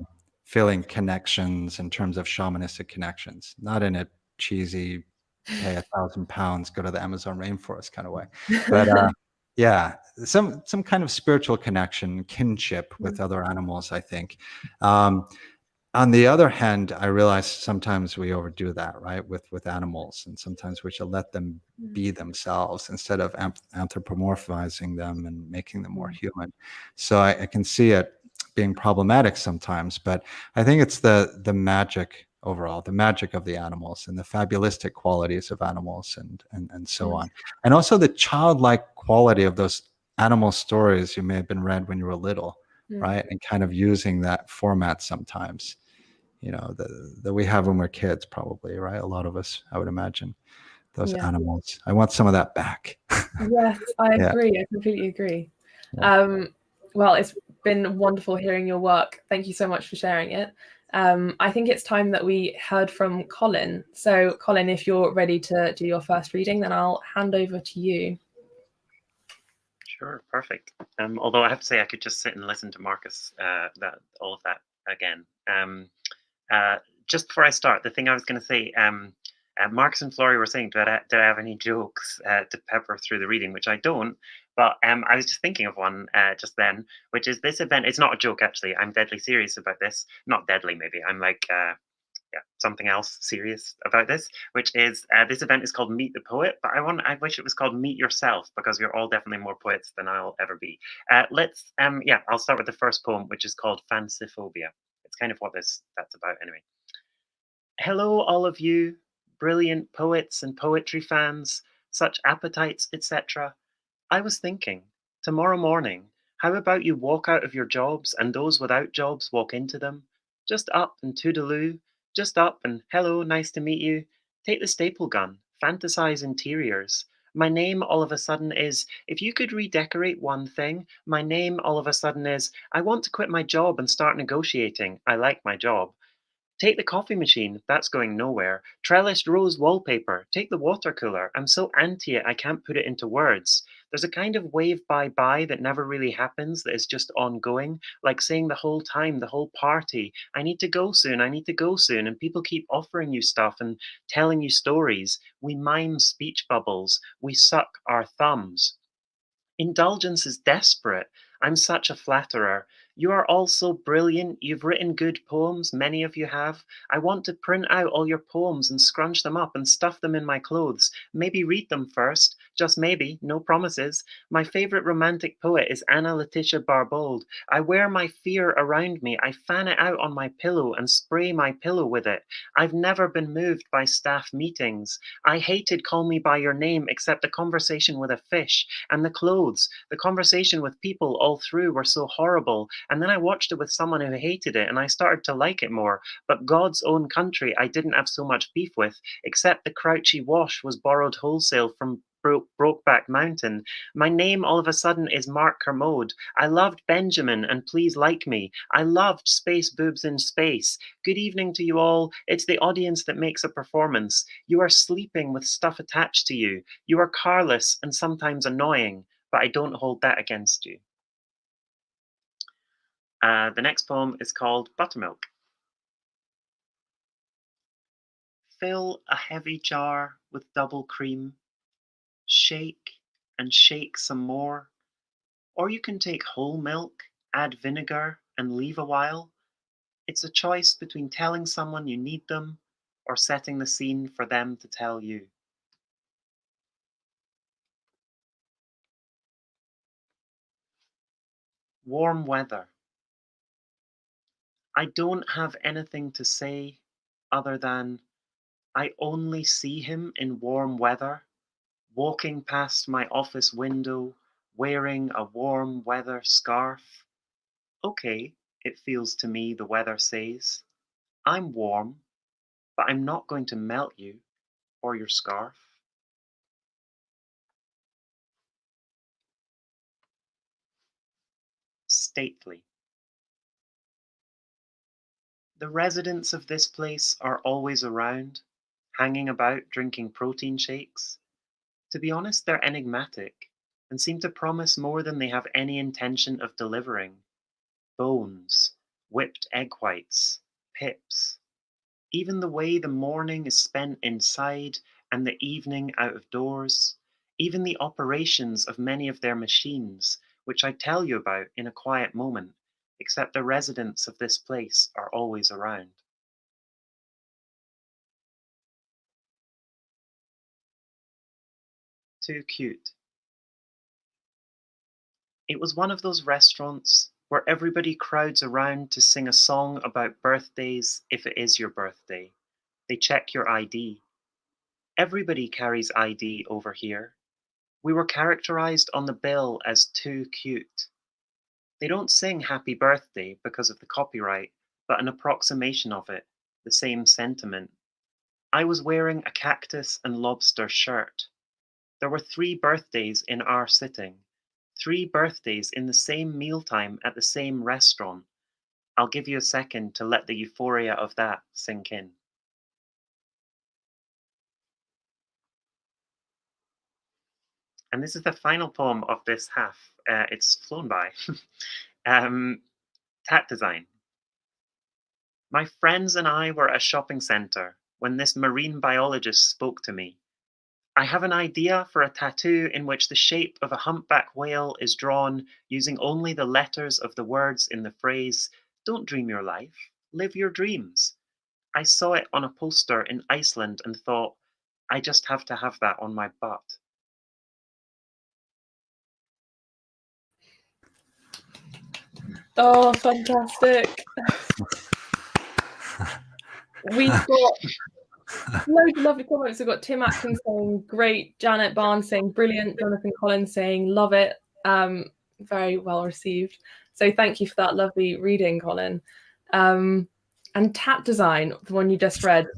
feeling connections in terms of shamanistic connections, not in a cheesy pay £1,000, go to the Amazon rainforest kind of way, but yeah, some kind of spiritual connection, kinship with other animals, I think. On the other hand, I realize sometimes we overdo that, right, with animals, and sometimes we should let them be themselves instead of anthropomorphizing them and making them more human. So I can see it being problematic sometimes, but I think it's the magic overall, the magic of the animals and the fabulistic qualities of animals and so on. And also the childlike quality of those animal stories you may have been read when you were little, right? And kind of using that format sometimes, that we have when we're kids, probably, right? A lot of us, I would imagine, those animals. I want some of that back. Yes, I Yeah. agree. I completely agree. Yeah. Well, it's been wonderful hearing your work. Thank you so much for sharing it. I think it's time that we heard from Colin. So, Colin, if you're ready to do your first reading, then I'll hand over to you. Sure, perfect. Although I have to say, I could just sit and listen to Marcus, all of that again. Just before I start, the thing I was going to say, Marcus and Florrie were saying, do I have any jokes to pepper through the reading, which I don't. But I was just thinking of one just then, which is this event. It's not a joke, actually. I'm deadly serious about this. Not deadly, maybe. I'm like, something else serious about this, which is this event is called Meet the Poet, but I wish it was called Meet Yourself, because we're all definitely more poets than I'll ever be. I'll start with the first poem, which is called Fanciphobia. It's kind of what that's about anyway. Hello, all of you, brilliant poets and poetry fans, such appetites, etc. I was thinking, tomorrow morning, how about you walk out of your jobs and those without jobs walk into them? Just up and toodaloo, just up and hello, nice to meet you. Take the staple gun, fantasize interiors. My name all of a sudden is, if you could redecorate one thing, my name all of a sudden is, I want to quit my job and start negotiating. I like my job. Take the coffee machine, that's going nowhere. Trellised rose wallpaper, take the water cooler. I'm so anti it, I can't put it into words. There's a kind of wave bye that never really happens, that is just ongoing, like saying the whole time, the whole party, I need to go soon, I need to go soon, and people keep offering you stuff and telling you stories. We mime speech bubbles, we suck our thumbs. Indulgence is desperate. I'm such a flatterer. You are all so brilliant. You've written good poems, many of you have. I want to print out all your poems and scrunch them up and stuff them in my clothes. Maybe read them first. Just maybe, no promises. My favorite romantic poet is Anna Letitia Barbauld. I wear my fear around me. I fan it out on my pillow and spray my pillow with it. I've never been moved by staff meetings. I hated Call Me By Your Name, except the conversation with a fish and the clothes. The conversation with people all through were so horrible. And then I watched it with someone who hated it and I started to like it more. But God's Own Country I didn't have so much beef with, except the Crouchy Wash was borrowed wholesale from Brokeback Mountain. My name all of a sudden is Mark Kermode. I loved Benjamin and Please Like Me. I loved Space Boobs in Space. Good evening to you all. It's the audience that makes a performance. You are sleeping with stuff attached to you. You are careless and sometimes annoying, but I don't hold that against you. The next poem is called Buttermilk. Fill a heavy jar with double cream. Shake and shake some more. Or you can take whole milk, add vinegar, and leave a while. It's a choice between telling someone you need them or setting the scene for them to tell you. Warm weather. I don't have anything to say other than I only see him in warm weather, walking past my office window, wearing a warm weather scarf. Okay, it feels to me the weather says. I'm warm, but I'm not going to melt you or your scarf. Stately. The residents of this place are always around, hanging about drinking protein shakes. To be honest, they're enigmatic. and seem to promise more than they have any intention of delivering. Bones, whipped egg whites, pips, even the way the morning is spent inside and the evening out of doors, even the operations of many of their machines, which I tell you about in a quiet moment, except the residents of this place are always around. Too cute. It was one of those restaurants where everybody crowds around to sing a song about birthdays if it is your birthday. They check your ID. Everybody carries ID over here. We were characterized on the bill as too cute. They don't sing happy birthday because of the copyright, but an approximation of it, the same sentiment. I was wearing a cactus and lobster shirt. There were 3 birthdays in our sitting. 3 birthdays in the same mealtime at the same restaurant. I'll give you a second to let the euphoria of that sink in. And this is the final poem of this half. It's flown by. Tat design. My friends and I were at a shopping centre when this marine biologist spoke to me. I have an idea for a tattoo in which the shape of a humpback whale is drawn using only the letters of the words in the phrase, "Don't dream your life, live your dreams." I saw it on a poster in Iceland and thought, I just have to have that on my butt. Oh, fantastic. We've got loads of lovely comments. We've got Tim Atkins saying great, Janet Barnes saying brilliant, Jonathan Collins saying love it. Very well received. So thank you for that lovely reading, Colin. And Tat Design, the one you just read,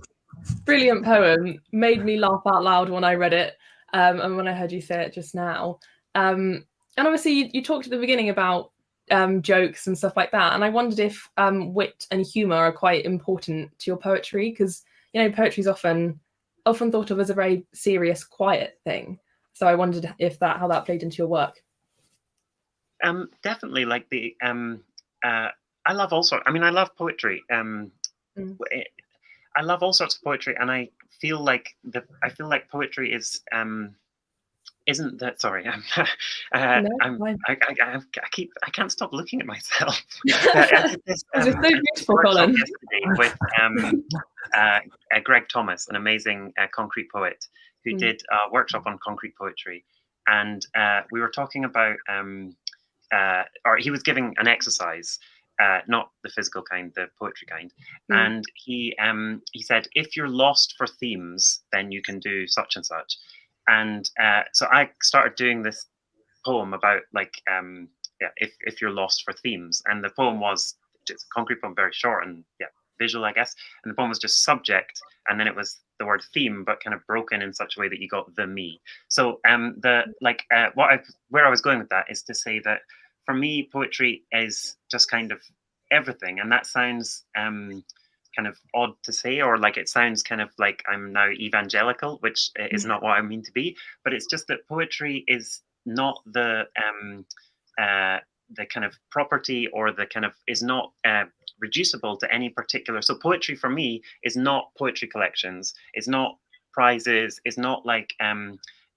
brilliant poem, made me laugh out loud when I read it, and when I heard you say it just now. And obviously you talked at the beginning about jokes and stuff like that, and I wondered if wit and humor are quite important to your poetry, because poetry is often thought of as a very serious, quiet thing. So I wondered if how that played into your work. Definitely, like the I love all sorts. I mean, I love poetry. I love all sorts of poetry, and I feel like poetry is isn't that sorry? I can't stop looking at myself. I did this, so beautiful, Colin. Yesterday with Greg Thomas, an amazing concrete poet who did a workshop on concrete poetry, and we were talking about or he was giving an exercise. Not the physical kind, the poetry kind. And he said, if you're lost for themes, then you can do such and such. And so I started doing this poem about if you're lost for themes. And the poem was just a concrete poem, very short and visual, I guess. And the poem was just subject, and then it was the word theme, but kind of broken in such a way that you got the me. So where I was going with that is to say that for me, poetry is just kind of everything, and that sounds kind of odd to say, or like it sounds kind of like I'm now evangelical, which is not what I mean to be. But it's just that poetry is not the kind of property, or the kind of is not reducible to any particular. So poetry for me is not poetry collections, is not prizes, is not like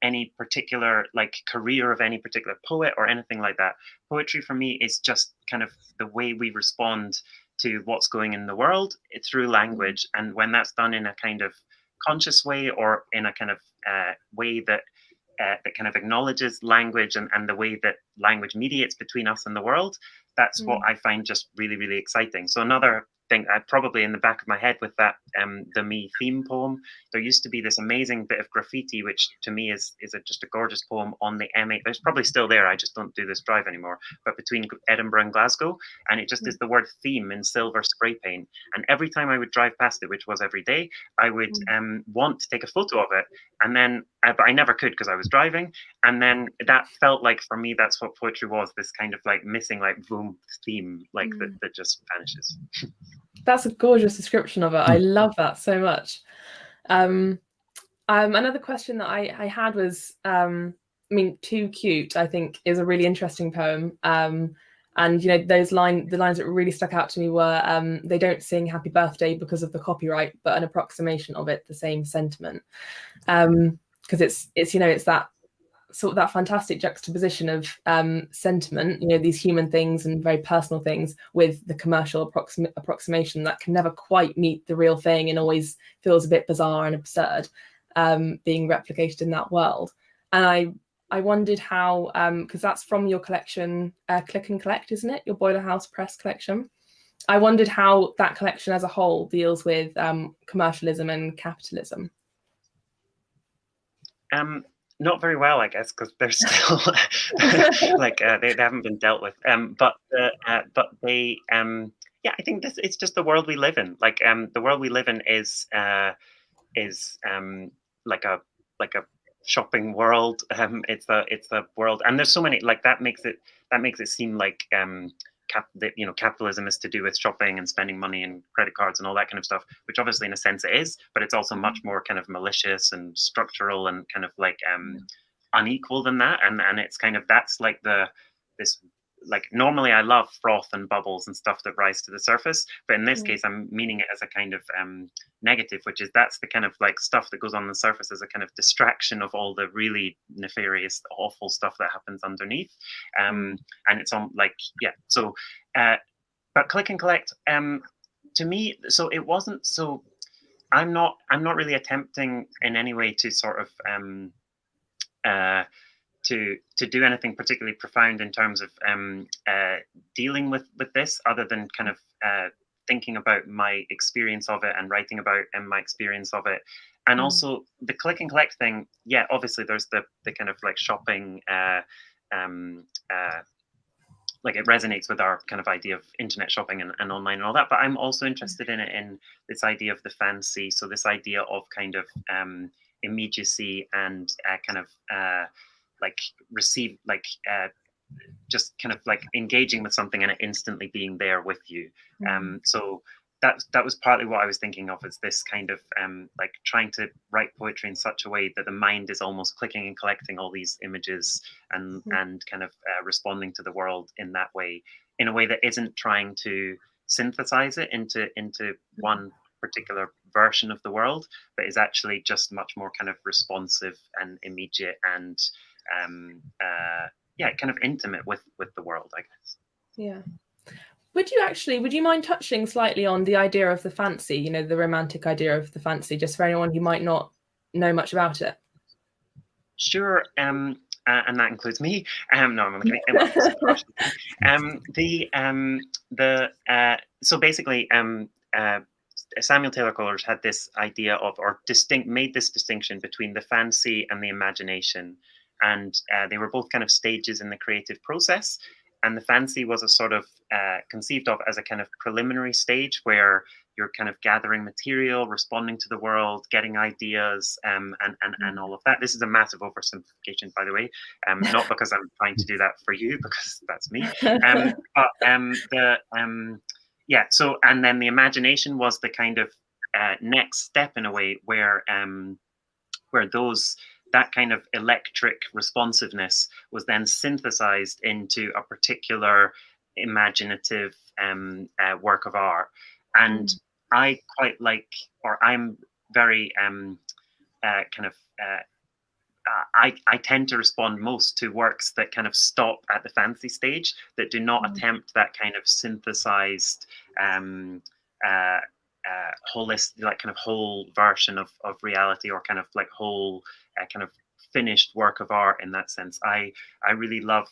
any particular like career of any particular poet or anything like that. Poetry for me is just kind of the way we respond to what's going in the world through language. And when that's done in a kind of conscious way, or in a kind of way that that kind of acknowledges language and the way that language mediates between us and the world, that's what I find just really, really exciting. So another thing, probably in the back of my head with that the Me theme poem, there used to be this amazing bit of graffiti, which to me is just a gorgeous poem on the M8. It's probably still there, I just don't do this drive anymore, but between Edinburgh and Glasgow, and it just is the word theme in silver spray paint. And every time I would drive past it, which was every day, I would want to take a photo of it, and then but I never could because I was driving. And then that felt like, for me, that's what poetry was, this kind of like missing, like boom theme, like that just vanishes. That's a gorgeous description of it. I love that so much. Another question that I had was mean, Too Cute, I think, is a really interesting poem. And, you know, the lines that really stuck out to me were, they don't sing happy birthday because of the copyright, but an approximation of it, the same sentiment. Because it's, you know, it's that sort of that fantastic juxtaposition of sentiment, you know, these human things and very personal things with the commercial approximation that can never quite meet the real thing and always feels a bit bizarre and absurd, being replicated in that world. And I wondered how, because that's from your collection, Click and Collect, isn't it? Your Boiler House Press collection. I wondered how that collection as a whole deals with commercialism and capitalism. Not very well, I guess, because they're still like they haven't been dealt with. But they, yeah, I think it's just the world we live in. Like the world we live in is like a shopping world. It's the world, and there's so many, like that makes it seem like capitalism is to do with shopping and spending money and credit cards and all that kind of stuff, which obviously in a sense it is, but it's also much more kind of malicious and structural and kind of like unequal than that. And it's kind of, that's like this, like normally I love froth and bubbles and stuff that rise to the surface, but in this case I'm meaning it as a kind of negative, which is that's the kind of like stuff that goes on the surface as a kind of distraction of all the really nefarious, awful stuff that happens underneath. And it's on like, yeah, so but Click and Collect, to me, so it wasn't, so I'm not really attempting in any way to sort of to do anything particularly profound in terms of dealing with this, other than kind of thinking about my experience of it and writing about my experience of it. And also the Click and Collect thing, yeah, obviously there's the kind of like shopping, like it resonates with our kind of idea of internet shopping and online and all that, but I'm also interested in it in this idea of the fancy, so this idea of kind of immediacy and kind of like receive, like just kind of like engaging with something and it instantly being there with you. So that was partly what I was thinking of, as this kind of like trying to write poetry in such a way that the mind is almost clicking and collecting all these images and kind of responding to the world in that way, in a way that isn't trying to synthesize it into one particular version of the world, but is actually just much more kind of responsive and immediate and yeah, kind of intimate with the world, I guess. Yeah. Would you mind touching slightly on the idea of the fancy, you know, the romantic idea of the fancy, just for anyone who might not know much about it? Sure. And that includes me. No, I'm kidding. So basically, Samuel Taylor Coleridge had this idea of, or made this distinction between the fancy and the imagination, and they were both kind of stages in the creative process. And the fancy was a sort of conceived of as a kind of preliminary stage where you're kind of gathering material, responding to the world, getting ideas, and all of that. This is a massive oversimplification, by the way, not because I'm trying to do that for you, because that's me. Yeah. So, and then the imagination was the kind of next step in a way where that kind of electric responsiveness was then synthesized into a particular imaginative work of art. And I quite like, or I'm very kind of, I tend to respond most to works that kind of stop at the fancy stage, that do not attempt that kind of synthesized, holistic, like kind of whole version of reality, or kind of like whole kind of finished work of art in that sense. I really love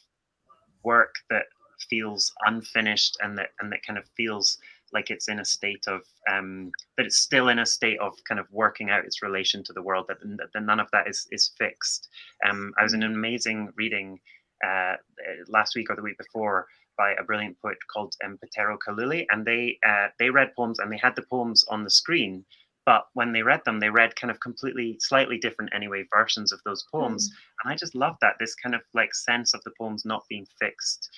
work that feels unfinished and that kind of feels like it's in a state of that it's still in a state of kind of working out its relation to the world, that none of that is fixed. I was in an amazing reading last week or the week before by a brilliant poet called Pettero Kaluli, and they read poems, and they had the poems on the screen, but when they read them, they read kind of completely, slightly different anyway versions of those poems. And I just love that, this kind of like sense of the poems not being fixed,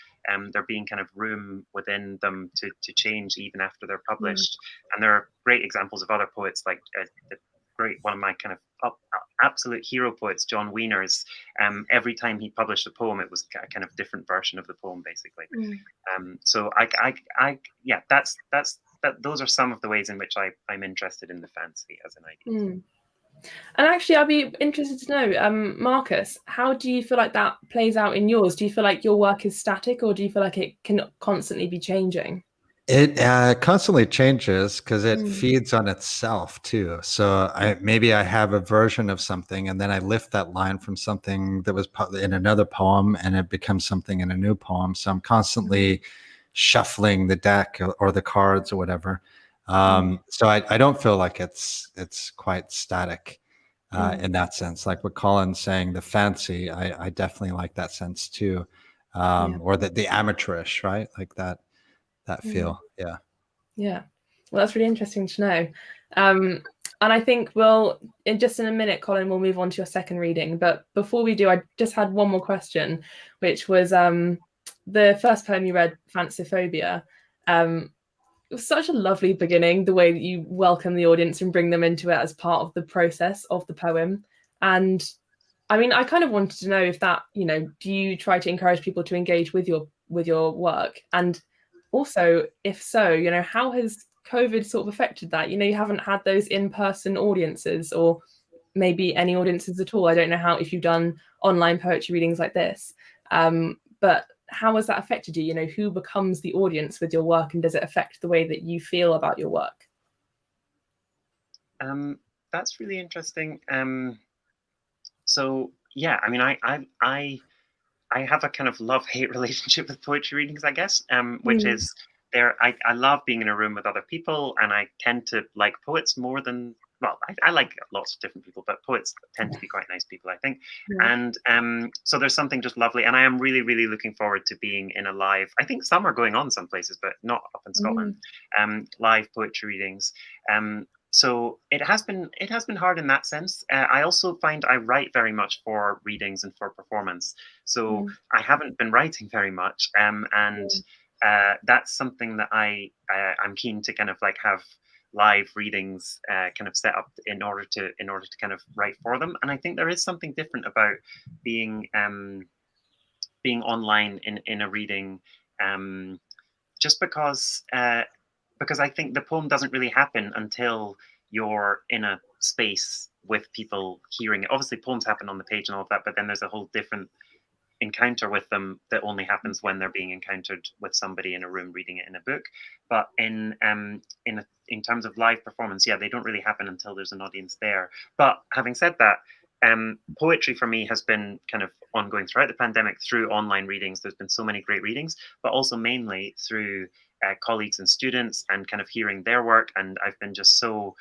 there being kind of room within them to change even after they're published. And there are great examples of other poets, like one of my kind of absolute hero poets, John Wiener's, every time he published a poem, it was a kind of different version of the poem, basically. So yeah, those are some of the ways in which I'm interested in the fancy as an idea. And actually, I'd be interested to know, Marcus, how do you feel like that plays out in yours? Do you feel like your work is static, or do you feel like it can constantly be changing? It constantly changes because it feeds on itself too. So maybe I have a version of something, and then I lift that line from something that was in another poem, and it becomes something in a new poem. So I'm constantly shuffling the deck or the cards or whatever. So I don't feel like it's quite static in that sense. Like what Colin's saying, the fancy, I definitely like that sense too, or the amateurish, right? Like that feel. Yeah, well, that's really interesting to know. And I think in a minute, Colin, we'll move on to your second reading. But before we do, I just had one more question, which was the first poem you read, Fanciphobia. It was such a lovely beginning, the way that you welcome the audience and bring them into it as part of the process of the poem. And I mean, I kind of wanted to know if that, do you try to encourage people to engage with your work? And also, if so, how has COVID sort of affected that? You haven't had those in-person audiences, or maybe any audiences at all. I don't know if you've done online poetry readings like this, but how has that affected you? Who becomes the audience with your work, and does it affect the way that you feel about your work? That's really interesting. So yeah, I mean, I have a kind of love-hate relationship with poetry readings, I guess, which is I love being in a room with other people, and I tend to like poets more than, well, I like lots of different people, but poets tend to be quite nice people, I think. And so there's something just lovely, and I am really, really looking forward to being in a live, I think some are going on some places, but not up in Scotland, live poetry readings. So it has been hard in that sense. I also find I write very much for readings and for performance. So I haven't been writing very much, and that's something that I'm keen to kind of like have live readings kind of set up in order to kind of write for them. And I think there is something different about being online in a reading, just because I think the poem doesn't really happen until you're in a space with people hearing it. Obviously, poems happen on the page and all of that, but then there's a whole different encounter with them that only happens when they're being encountered with somebody in a room reading it in a book. But in terms of live performance, yeah, they don't really happen until there's an audience there. But having said that, poetry for me has been kind of ongoing throughout the pandemic through online readings. There's been so many great readings, but also mainly through colleagues and students and kind of hearing their work. And I've been just so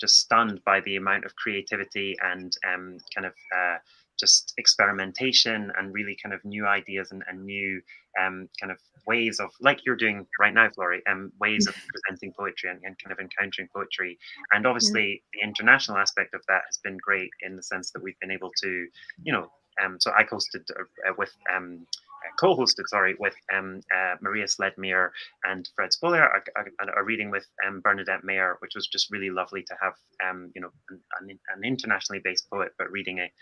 just stunned by the amount of creativity and kind of just experimentation and really kind of new ideas and new kind of ways of, like you're doing right now, Florrie, ways of presenting poetry and kind of encountering poetry. And obviously the international aspect of that has been great in the sense that we've been able to, so I hosted with co-hosted, with Maria Sledmere and Fred Spoler, a reading with Bernadette Mayer, which was just really lovely to have, an internationally based poet, but reading it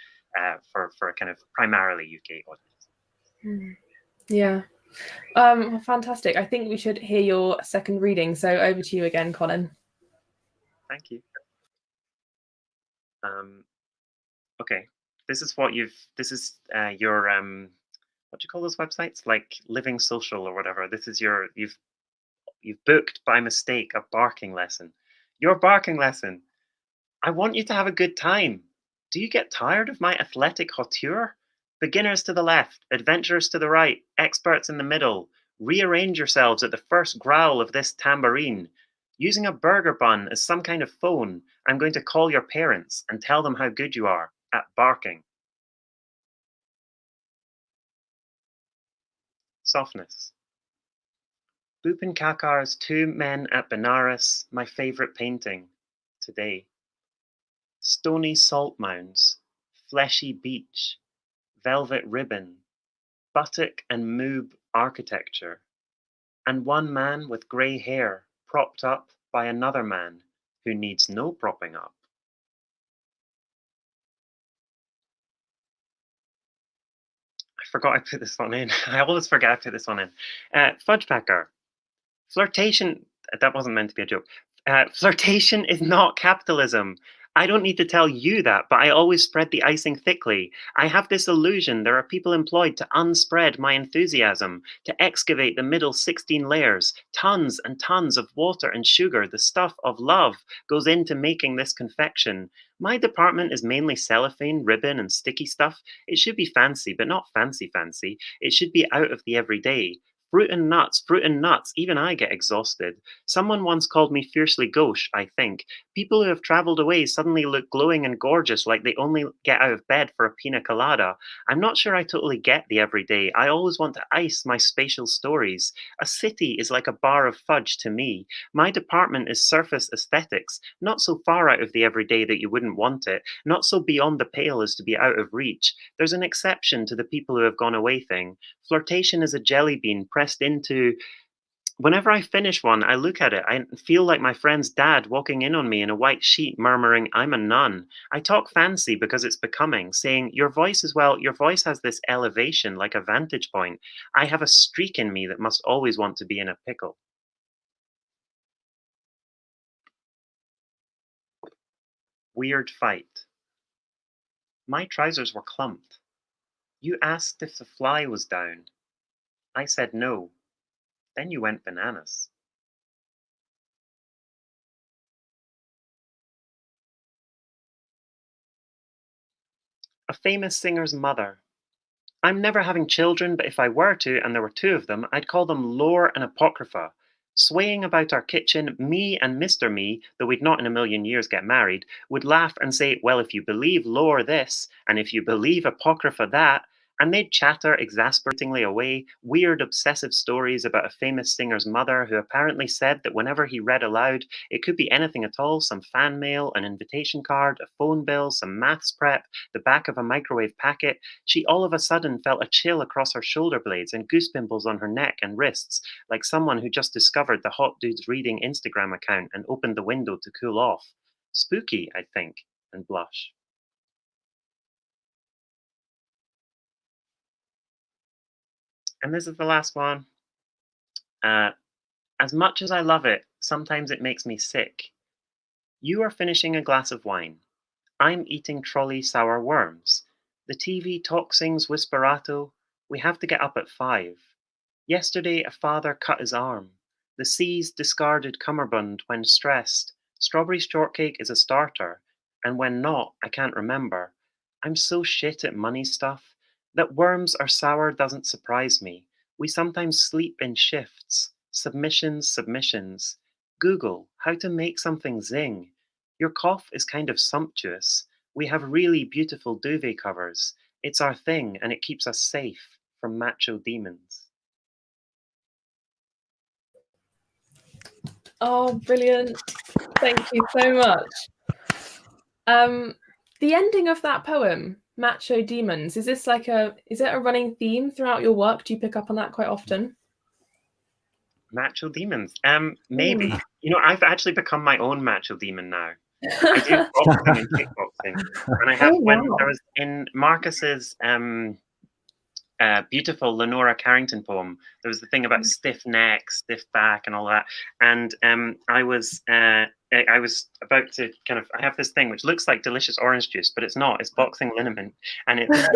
for a kind of primarily UK audience. Yeah. Fantastic. I think we should hear your second reading. So over to you again, Colin. Thank you. Okay. This is your what do you call those websites? Like Living Social or whatever. This is you've booked by mistake a barking lesson. Your barking lesson. I want you to have a good time. Do you get tired of my athletic hauteur? Beginners to the left, adventurers to the right, experts in the middle. Rearrange yourselves at the first growl of this tambourine. Using a burger bun as some kind of phone, I'm going to call your parents and tell them how good you are at barking. Softness. Bhupen Kakar's Two Men at Benares, my favorite painting today. Stony salt mounds, fleshy beach, velvet ribbon, buttock and moob architecture, and one man with grey hair propped up by another man who needs no propping up. I forgot I put this one in. I always forget I put this one in. Fudgepacker. Flirtation, that wasn't meant to be a joke. Flirtation is not capitalism. I don't need to tell you that, but I always spread the icing thickly. I have this illusion there are people employed to unspread my enthusiasm, to excavate the middle 16 layers. Tons and tons of water and sugar, the stuff of love, goes into making this confection. My department is mainly cellophane, ribbon, and sticky stuff. It should be fancy, but not fancy fancy. It should be out of the everyday. Fruit and nuts, fruit and nuts. Even I get exhausted. Someone once called me fiercely gauche, I think. People who have traveled away suddenly look glowing and gorgeous, like they only get out of bed for a pina colada. I'm not sure I totally get the everyday. I always want to ice my spatial stories. A city is like a bar of fudge to me. My department is surface aesthetics, not so far out of the everyday that you wouldn't want it, not so beyond the pale as to be out of reach. There's an exception to the people who have gone away thing. Flirtation is a jelly bean pressed into. Whenever I finish one, I look at it. I feel like my friend's dad walking in on me in a white sheet, murmuring, "I'm a nun." I talk fancy because it's becoming, saying, "Your voice as well, your voice has this elevation, like a vantage point." I have a streak in me that must always want to be in a pickle. Weird fight. My trousers were clumped. You asked if the fly was down. I said no. Then you went bananas. A famous singer's mother. I'm never having children, but if I were to, and there were two of them, I'd call them Lore and Apocrypha. Swaying about our kitchen, me and Mr. Me, though we'd not in a million years get married, would laugh and say, "Well, if you believe Lore this, and if you believe Apocrypha that," and they'd chatter exasperatingly away, weird obsessive stories about a famous singer's mother who apparently said that whenever he read aloud, it could be anything at all, some fan mail, an invitation card, a phone bill, some maths prep, the back of a microwave packet, she all of a sudden felt a chill across her shoulder blades and goose pimples on her neck and wrists, like someone who just discovered the hot dude's reading Instagram account and opened the window to cool off. Spooky, I think, and blush. And this is the last one. As much as I love it, sometimes it makes me sick. You are finishing a glass of wine. I'm eating trolley sour worms. The TV talk sings Whisperато. We have to get up at 5. Yesterday a father cut his arm. The sea's discarded cummerbund when stressed. Strawberry shortcake is a starter, and when not, I can't remember. I'm so shit at money stuff. That worms are sour doesn't surprise me. We sometimes sleep in shifts. Submissions. Google, how to make something zing. Your cough is kind of sumptuous. We have really beautiful duvet covers. It's our thing, and it keeps us safe from macho demons. Oh, brilliant. Thank you so much. The ending of that poem, Macho Demons, is it a running theme throughout your work? Do you pick up on that quite often? Macho demons. Maybe. You know, I've actually become my own macho demon now. I do boxing and kickboxing. And I have when I was in Marcus's beautiful Lenora Carrington poem, there was the thing about stiff neck, stiff back, and all that. And I was about to I have this thing which looks like delicious orange juice, but it's not. It's boxing liniment, and it's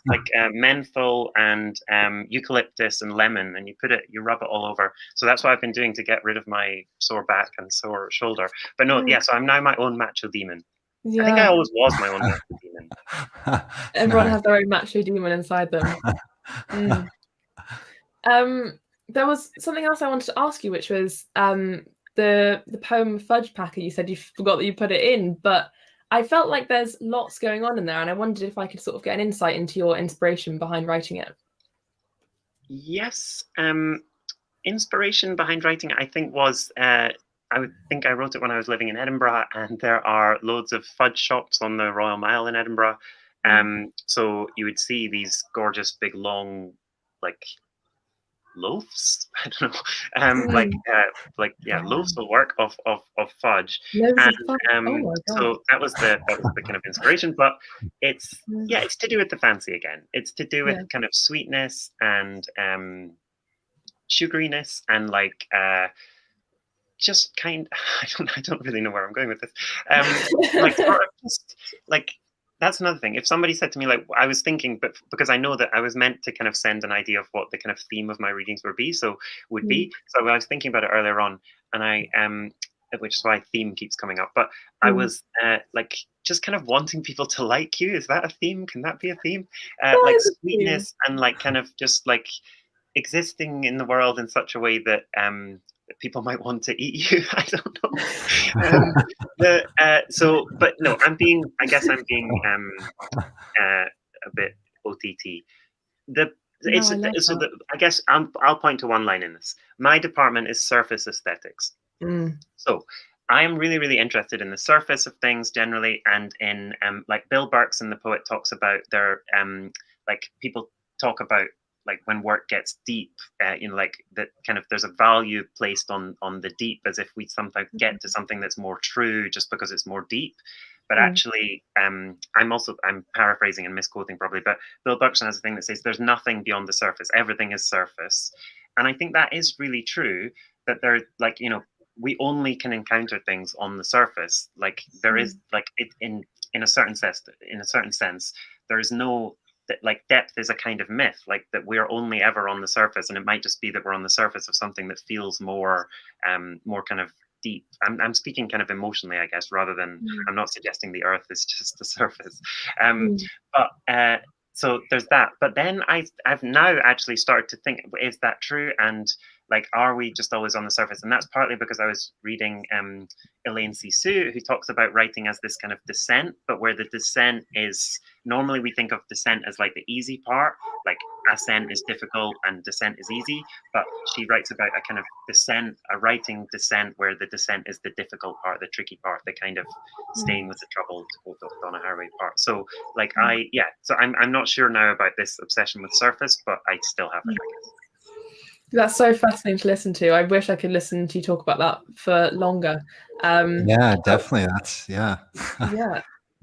like menthol and eucalyptus and lemon, and you rub it all over. So that's what I've been doing to get rid of my sore back and sore shoulder. But no, yeah. So I'm now my own macho demon. Yeah. I think I always was my own macho demon. Everyone has their own macho demon inside them. There was something else I wanted to ask you, which was the poem Fudgepacker. You said you forgot that you put it in, but I felt like there's lots going on in there, and I wondered if I could sort of get an insight into your inspiration behind writing it. Yes. Inspiration behind writing it, I think, was I think I wrote it when I was living in Edinburgh, and there are loads of fudge shops on the Royal Mile in Edinburgh. So you would see these gorgeous, big, long, like loaves. I don't know. Loaves will work of fudge. Loaves And of fun. Oh my god. so that was the kind of inspiration. But it's it's to do with the fancy again. It's to do with kind of sweetness and sugariness and like just kind. I don't really know where I'm going with this. Like sort of just like. That's another thing. If somebody said to me, like, I was thinking, but because I know that I was meant to kind of send an idea of what the kind of theme of my readings would be. So I was thinking about it earlier on, and I which is why theme keeps coming up. But I was like just kind of wanting people to like you. Is that a theme? Can that be a theme? Like sweetness and like kind of just like existing in the world in such a way that people might want to eat you. I don't know. But no, I guess I'm being a bit OTT. I guess I'll point to one line in this. My department is surface aesthetics. So I am really, really interested in the surface of things generally, and in like Bill Berkson, the poet, talks about their like people talk about like when work gets deep, like that kind of there's a value placed on the deep, as if we sometimes get to something that's more true just because it's more deep. But actually, I'm paraphrasing and misquoting probably, but Bill Berkson has a thing that says there's nothing beyond the surface. Everything is surface. And I think that is really true, that there, like, we only can encounter things on the surface. Like there is like it in a certain sense, there is no, like depth is a kind of myth, like that we're only ever on the surface, and it might just be that we're on the surface of something that feels more kind of deep. I'm speaking kind of emotionally, I guess, rather than I'm not suggesting the earth is just the surface. But so there's that. But then I've now actually started to think, is that true? And like, are we just always on the surface? And that's partly because I was reading Elaine Sissou, who talks about writing as this kind of descent, but where the descent is, normally we think of descent as like the easy part, like ascent is difficult and descent is easy. But she writes about a kind of descent, a writing descent, where the descent is the difficult part, the tricky part, the kind of staying with the trouble, to quote Donna Haraway part. So like so I'm not sure now about this obsession with surface, but I still have it, I guess. That's so fascinating to listen to. I wish I could listen to you talk about that for longer. Yeah, definitely. Yeah,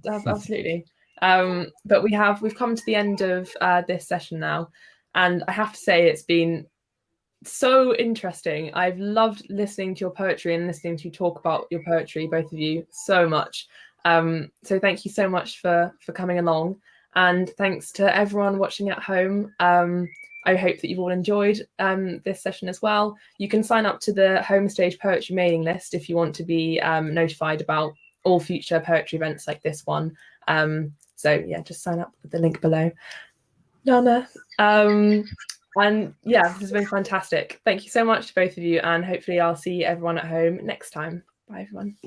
absolutely. But we've come to the end of this session now, and I have to say it's been so interesting. I've loved listening to your poetry and listening to you talk about your poetry, both of you, so much. So thank you so much for coming along, and thanks to everyone watching at home. I hope that you've all enjoyed this session as well. You can sign up to the Homestage Poetry mailing list if you want to be notified about all future poetry events like this one. So yeah, just sign up with the link below. Donna. And yeah, this has been fantastic. Thank you so much to both of you, and hopefully I'll see everyone at home next time. Bye, everyone.